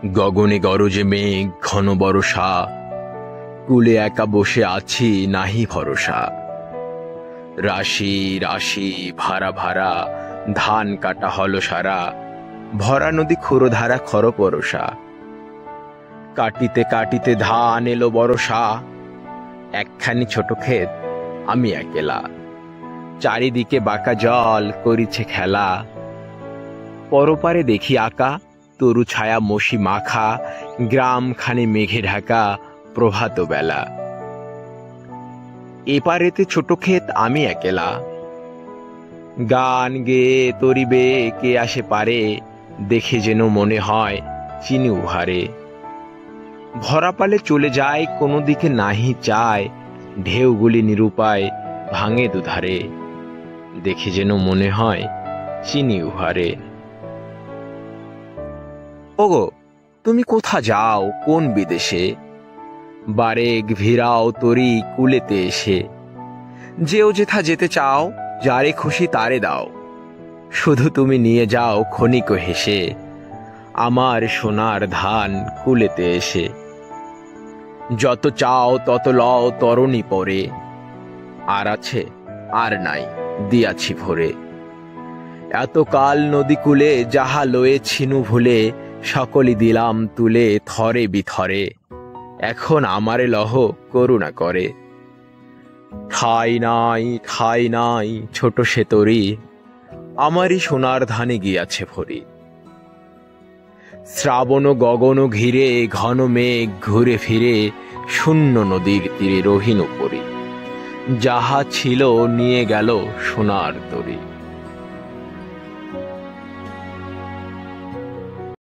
গগনে গরজে মেঘ ঘন বরষা, কুলে একা বসে আছি নাহি ভরসা। রাশি রাশি ভাড়া ভাড়া, ধান কাটা হলো সারা, ভরা নদী ক্ষুরধারা খর পরশা। কাটিতে কাটিতে ধান এলো বরষা, একখানি ছোট ক্ষেত আমি একেলা। চারিদিকে বাঁকা জল করিছে খেলা, পরপারে দেখি আঁকা তরু ছায়া মশি মাখা, গ্রামখানে মেঘে ঢাকা প্রভাত বেলা। এপারেতে ছোট ক্ষেত আমি একেলা, গান গেয়ে তরিবে কে আসে পারে, দেখে যেন মনে হয় চিনি উহারে। ভরা পালে চলে যায় কোনো দিকে নাহি চায়, ঢেউগুলি নিরুপায় ভাঙে দুধারে, দেখে যেন মনে হয় চিনি উহারে। ওগো, তুমি কোথা যাও কোন বিদেশে, বারেক ভিড়াও তরি কুলেতে এসে। যেও যেথা যেতে চাও, যারে খুশি তারে দাও, শুধু তুমি নিয়ে যাও ক্ষণিক হেসে, আমার সোনার ধান কুলেতে এসে। যত চাও তত লও তরণী পরে, আর আছে আর নাই দিয়াছি ভরে। এতকাল নদী কূলে যাহা লয়েছিনু ভুলে, সকলই দিলাম তুলে থরে বিথরে, এখন আমারে লহ করুণা করে। ঠাই নাই ছোট সে তরি, আমারই সোনার ধানে গিয়াছে ভরি। শ্রাবণ গগন ঘিরে ঘন মেঘ ঘুরে ফিরে, শূন্য নদীর তীরে রহিন পরি, যাহা ছিল নিয়ে গেল সোনার তরি।